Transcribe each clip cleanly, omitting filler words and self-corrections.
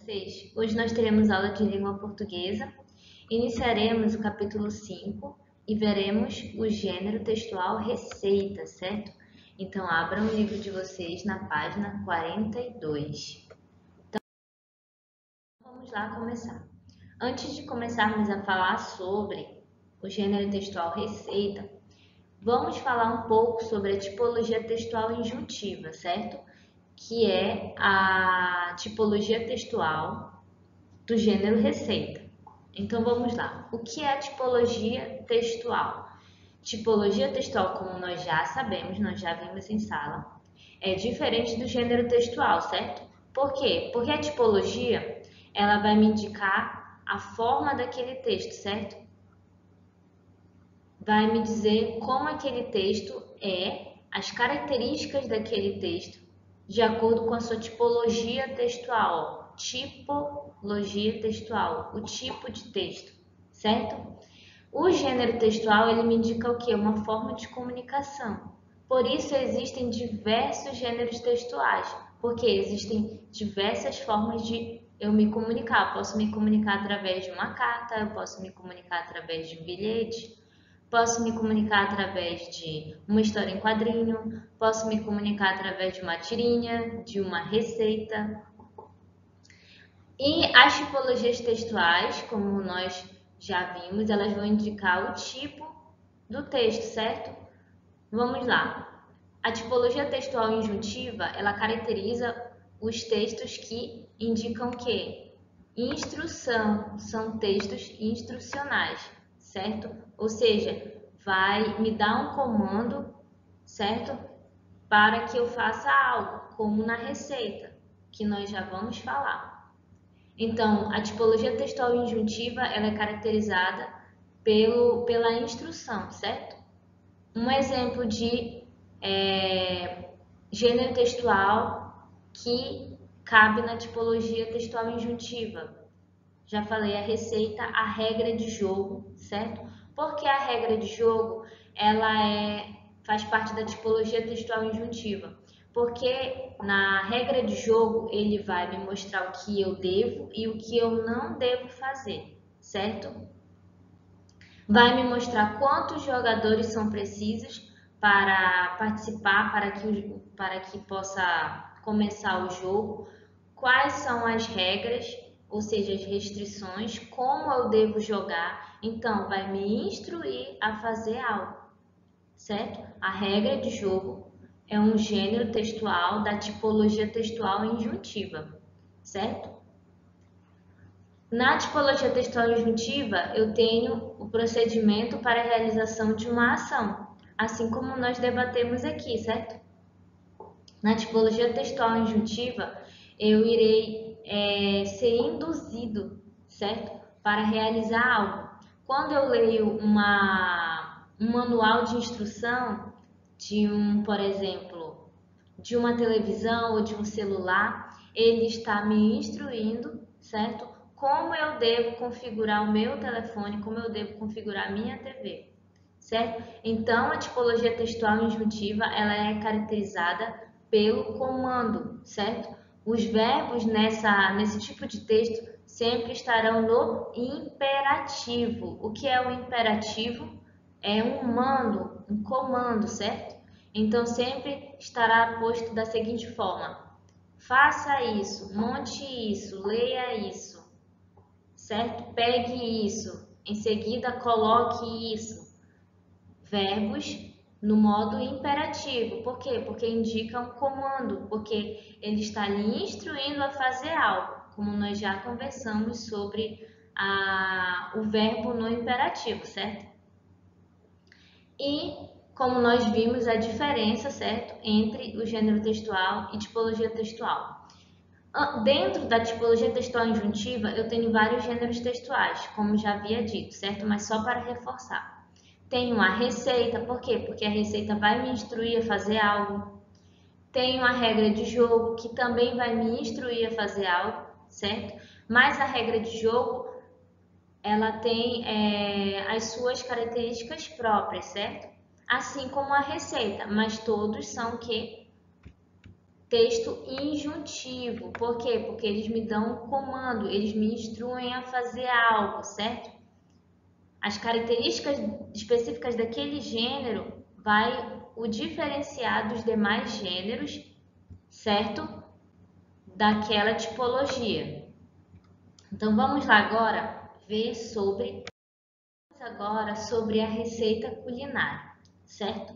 vocês? Hoje nós teremos aula de língua portuguesa. Iniciaremos o capítulo 5 e veremos o gênero textual receita, certo? Então, abram o livro de vocês na página 42. Então, vamos lá começar. Antes de começarmos a falar sobre o gênero textual receita, vamos falar um pouco sobre a tipologia textual injuntiva, certo? Que é a tipologia textual do gênero receita. Então vamos lá. O que é a tipologia textual? Tipologia textual, como nós já sabemos, nós já vimos em sala, é diferente do gênero textual, certo? Por quê? Porque a tipologia, ela vai me indicar a forma daquele texto, certo? Vai me dizer como aquele texto é, as características daquele texto, de acordo com a sua tipologia textual. Tipologia textual, o tipo de texto, certo? O gênero textual, ele me indica o quê? Uma forma de comunicação. Por isso existem diversos gêneros textuais, porque existem diversas formas de eu me comunicar. Eu posso me comunicar através de uma carta, eu posso me comunicar através de um bilhete, posso me comunicar através de uma história em quadrinho, posso me comunicar através de uma tirinha, de uma receita. E as tipologias textuais, como nós já vimos, elas vão indicar o tipo do texto, certo? Vamos lá. A tipologia textual injuntiva, ela caracteriza os textos que indicam o quê? Instrução, são textos instrucionais, certo? Ou seja, vai me dar um comando, certo? Para que eu faça algo, como na receita, que nós já vamos falar. Então, a tipologia textual injuntiva, ela é caracterizada pela instrução, certo? Um exemplo de gênero textual que cabe na tipologia textual injuntiva. Já falei a receita, a regra de jogo, certo? Porque a regra de jogo, ela faz parte da tipologia textual injuntiva. Porque na regra de jogo, ele vai me mostrar o que eu devo e o que eu não devo fazer, certo? Vai me mostrar quantos jogadores são precisos para participar, para que possa começar o jogo, quais são as regras, ou seja, as restrições, como eu devo jogar. Então, vai me instruir a fazer algo, certo? A regra de jogo é um gênero textual da tipologia textual injuntiva, certo? Na tipologia textual injuntiva, eu tenho o procedimento para a realização de uma ação, assim como nós debatemos aqui, certo? Na tipologia textual injuntiva, eu irei ser induzido, certo? Para realizar algo. Quando eu leio um manual de instrução por exemplo, de uma televisão ou de um celular, ele está me instruindo, certo? Como eu devo configurar o meu telefone, como eu devo configurar a minha TV, certo? Então, a tipologia textual injuntiva, ela é caracterizada pelo comando, certo? Os verbos nesse tipo de texto sempre estarão no imperativo. O que é o imperativo? É um mando, um comando, certo? Então, sempre estará posto da seguinte forma: faça isso, monte isso, leia isso, certo? Pegue isso, em seguida coloque isso. Verbos no modo imperativo. Por quê? Porque indica um comando, porque ele está lhe instruindo a fazer algo, como nós já conversamos sobre o verbo no imperativo, certo? E como nós vimos a diferença, certo, entre o gênero textual e tipologia textual. Dentro da tipologia textual injuntiva, eu tenho vários gêneros textuais, como já havia dito, certo? Mas só para reforçar. Tenho a receita, por quê? Porque a receita vai me instruir a fazer algo. Tenho a regra de jogo, que também vai me instruir a fazer algo, certo? Mas a regra de jogo, ela tem as suas características próprias, certo? Assim como a receita, mas todos são o quê? texto injuntivo. Por quê? Porque eles me dão um comando, eles me instruem a fazer algo, certo? As características específicas daquele gênero vai o diferenciar dos demais gêneros, certo? Daquela tipologia. Então vamos lá agora ver sobre a receita culinária, certo?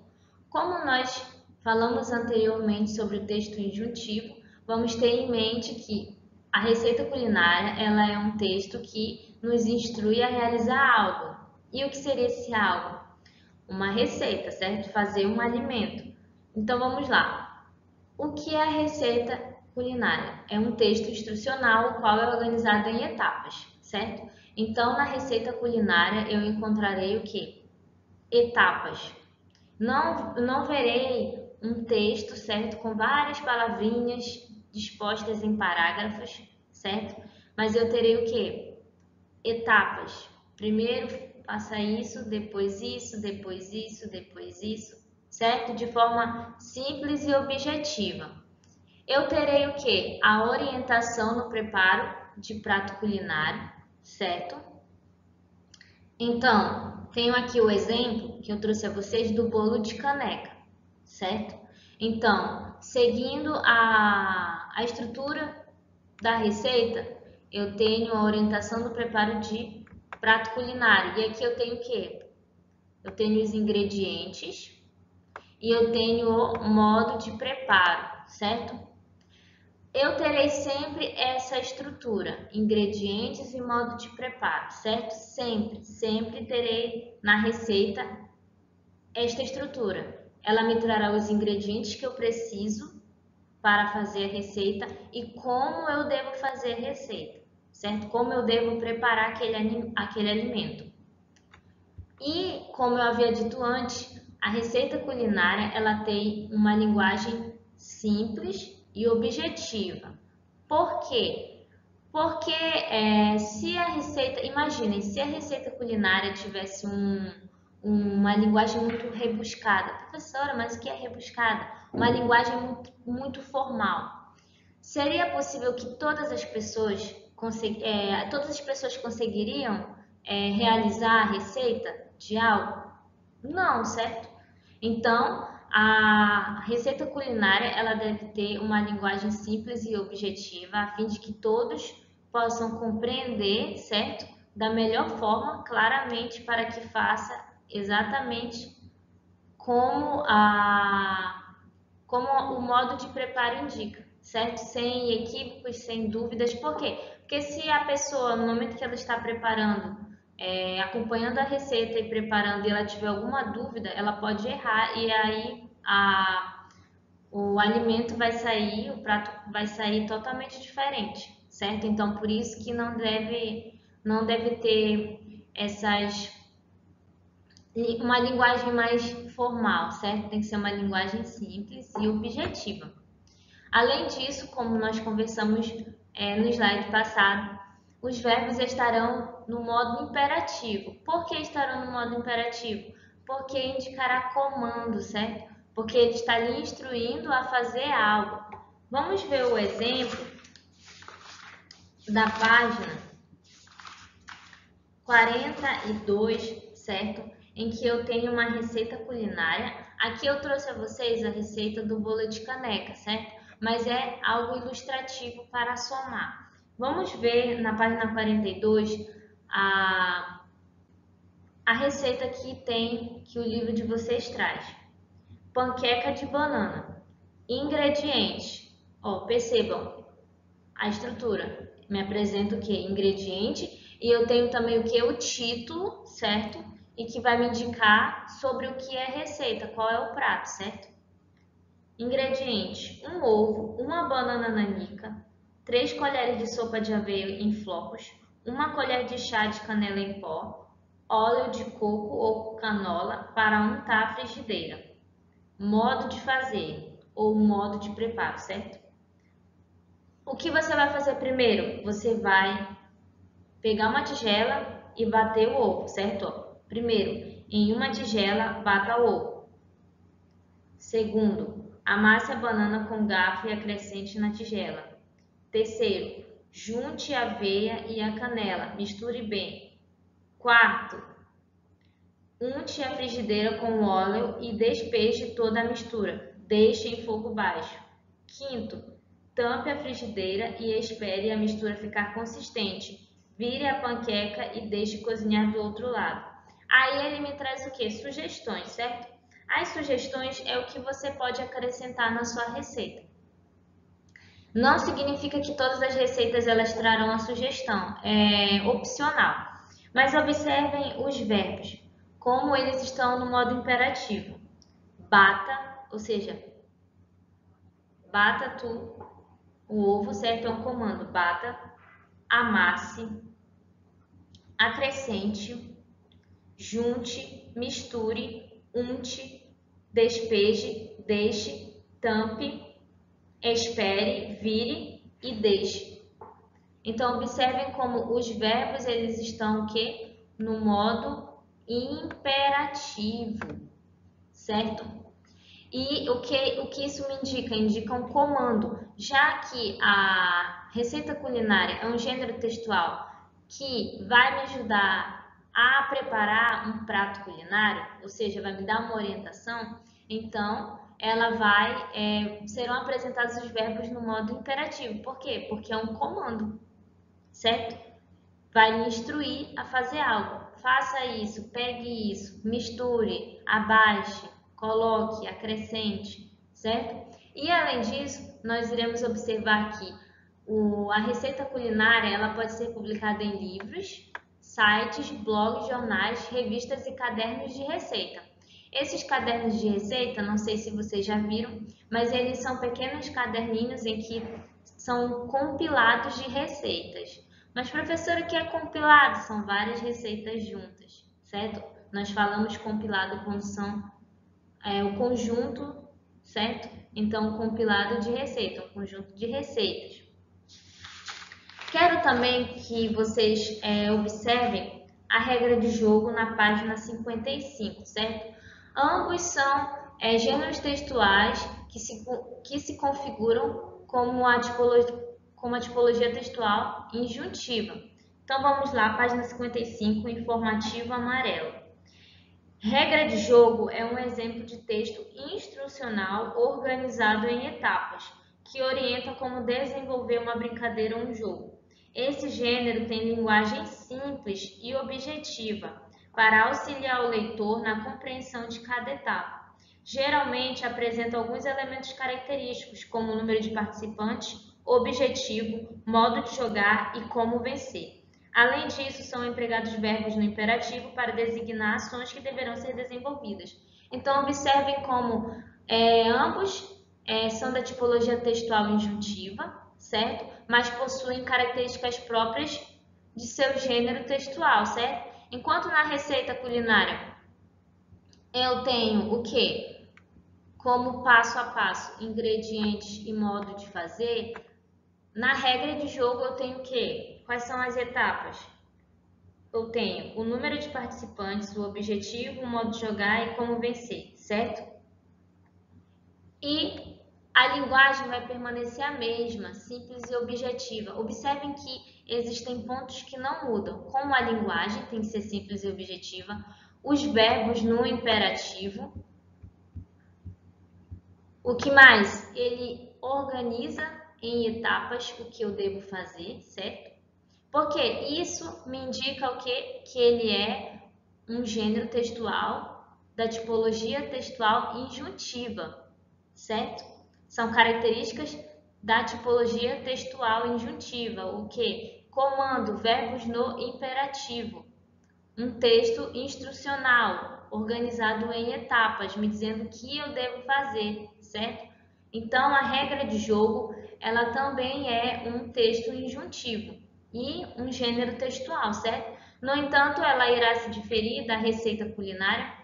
Como nós falamos anteriormente sobre o texto injuntivo, vamos ter em mente que a receita culinária ela é um texto que nos instrui a realizar algo. E o que seria esse algo? Uma receita, certo? Fazer um alimento. Então vamos lá. O que é a receita culinária? É um texto instrucional, o qual é organizado em etapas, certo? Então, na receita culinária, eu encontrarei o que? Etapas. Não verei um texto, certo? Com várias palavrinhas dispostas em parágrafos, certo? Mas eu terei o que? Etapas. Primeiro faça isso, depois isso, depois isso, depois isso, certo? De forma simples e objetiva. Eu terei o que? A orientação no preparo de prato culinário, certo? Então, tenho aqui o exemplo que eu trouxe a vocês do bolo de caneca, certo? Então, seguindo a estrutura da receita, eu tenho a orientação do preparo de prato culinário. E aqui eu tenho o quê? Eu tenho os ingredientes e eu tenho o modo de preparo, certo? Eu terei sempre essa estrutura, ingredientes e modo de preparo, certo? Sempre terei na receita esta estrutura. Ela me trará os ingredientes que eu preciso para fazer a receita e como eu devo fazer a receita, certo? Como eu devo preparar aquele alimento. E, como eu havia dito antes, a receita culinária ela tem uma linguagem simples e objetiva. Por quê? Porque imaginem, se a receita culinária tivesse uma linguagem muito rebuscada, professora, mas o que é rebuscada? Uma linguagem muito formal. Seria possível que todas as pessoas conseguiriam realizar a receita de algo? Não, certo? Então, a receita culinária ela deve ter uma linguagem simples e objetiva, a fim de que todos possam compreender, certo? Da melhor forma, claramente, para que faça exatamente como o modo de preparo indica, certo? Sem equívocos, sem dúvidas. Por quê? Porque se a pessoa, no momento que ela está preparando, acompanhando a receita e preparando, e ela tiver alguma dúvida, ela pode errar e aí o alimento vai sair, o prato vai sair totalmente diferente, certo? Então, por isso que não deve ter uma linguagem mais formal, certo? Tem que ser uma linguagem simples e objetiva. Além disso, como nós conversamos no slide passado, os verbos estarão no modo imperativo. Por que estarão no modo imperativo? Porque indicará comando, certo? Porque ele está lhe instruindo a fazer algo. Vamos ver o exemplo da página 42, certo? Em que eu tenho uma receita culinária. Aqui eu trouxe a vocês a receita do bolo de caneca, certo? Mas é algo ilustrativo para somar. Vamos ver na página 42 a receita que o livro de vocês traz. Panqueca de banana. Ingredientes. Percebam a estrutura. Me apresenta o que? Ingrediente. E eu tenho também o que? O título, certo? E que vai me indicar sobre o que é receita, qual é o prato, certo? Ingredientes: um ovo, uma banana nanica, 3 colheres de sopa de aveia em flocos, 1 colher de chá de canela em pó, óleo de coco ou canola para untar a frigideira. Modo de fazer ou modo de preparo, certo? O que você vai fazer primeiro? Você vai pegar uma tigela e bater o ovo, certo? Primeiro, em uma tigela, bata o ovo. Segundo, Amasse a banana com garfo e acrescente na tigela. Terceiro, junte a aveia e a canela, misture bem. Quarto, unte a frigideira com óleo e despeje toda a mistura. Deixe em fogo baixo. Quinto, tampe a frigideira e espere a mistura ficar consistente. Vire a panqueca e deixe cozinhar do outro lado. Aí ele me traz o quê? Sugestões, certo? As sugestões é o que você pode acrescentar na sua receita. Não significa que todas as receitas elas trarão a sugestão, é opcional. Mas observem os verbos, como eles estão no modo imperativo. Bata, ou seja, bata tu o ovo, certo? É um comando. Bata, amasse, acrescente, junte, misture, unte, despeje, deixe, tampe, espere, vire e deixe. Então, observem como os verbos eles estão o quê? No modo imperativo, certo? E o que isso me indica? Indica um comando, já que a receita culinária é um gênero textual que vai me ajudar a preparar um prato culinário, ou seja, vai me dar uma orientação, então ela serão apresentados os verbos no modo imperativo. Por quê? Porque é um comando, certo? Vai me instruir a fazer algo. Faça isso, pegue isso, misture, abaixe, coloque, acrescente, certo? E além disso, nós iremos observar que a receita culinária ela pode ser publicada em livros, sites, blogs, jornais, revistas e cadernos de receita. Esses cadernos de receita, não sei se vocês já viram, mas eles são pequenos caderninhos em que são compilados de receitas. Mas, professora, o que é compilado? São várias receitas juntas, certo? Nós falamos compilado quando são o conjunto, certo? Então, compilado de receita, um conjunto de receitas. Quero também que vocês observem a regra de jogo na página 55, certo? Ambos são gêneros textuais que se configuram como a tipologia textual injuntiva. Então, vamos lá, página 55, informativo amarelo. Regra de jogo é um exemplo de texto instrucional organizado em etapas, que orienta como desenvolver uma brincadeira ou um jogo. Esse gênero tem linguagem simples e objetiva para auxiliar o leitor na compreensão de cada etapa. Geralmente apresenta alguns elementos característicos, como o número de participantes, objetivo, modo de jogar e como vencer. Além disso, são empregados verbos no imperativo para designar ações que deverão ser desenvolvidas. Então, observem como ambos são da tipologia textual injuntiva, certo? Mas possuem características próprias de seu gênero textual, certo? Enquanto na receita culinária eu tenho o quê? Como passo a passo, ingredientes e modo de fazer, na regra de jogo eu tenho o quê? Quais são as etapas? Eu tenho o número de participantes, o objetivo, o modo de jogar e como vencer, certo? E a linguagem vai permanecer a mesma, simples e objetiva. Observem que existem pontos que não mudam, como a linguagem tem que ser simples e objetiva, os verbos no imperativo. O que mais? Ele organiza em etapas o que eu devo fazer, certo? Porque isso me indica o quê? Que ele é um gênero textual da tipologia textual injuntiva, certo? São características da tipologia textual injuntiva, o que? Comando, verbos no imperativo. Um texto instrucional, organizado em etapas, me dizendo o que eu devo fazer, certo? Então, a regra de jogo, ela também é um texto injuntivo e um gênero textual, certo? No entanto, ela irá se diferir da receita culinária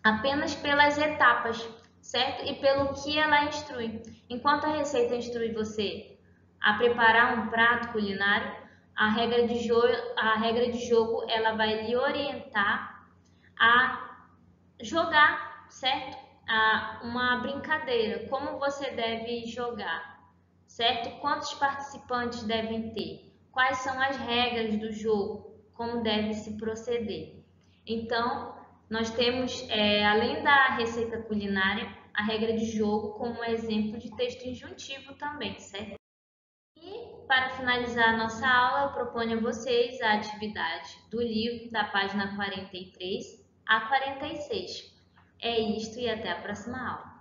apenas pelas etapas, certo? E pelo que ela instrui. Enquanto a receita instrui você a preparar um prato culinário, a regra de jogo ela vai lhe orientar a jogar, certo? uma brincadeira, como você deve jogar, certo? Quantos participantes devem ter? Quais são as regras do jogo? Como deve se proceder? Então, nós temos, além da receita culinária, a regra de jogo como exemplo de texto injuntivo também, certo? E, para finalizar a nossa aula, eu proponho a vocês a atividade do livro, da página 43 a 46. É isto e até a próxima aula.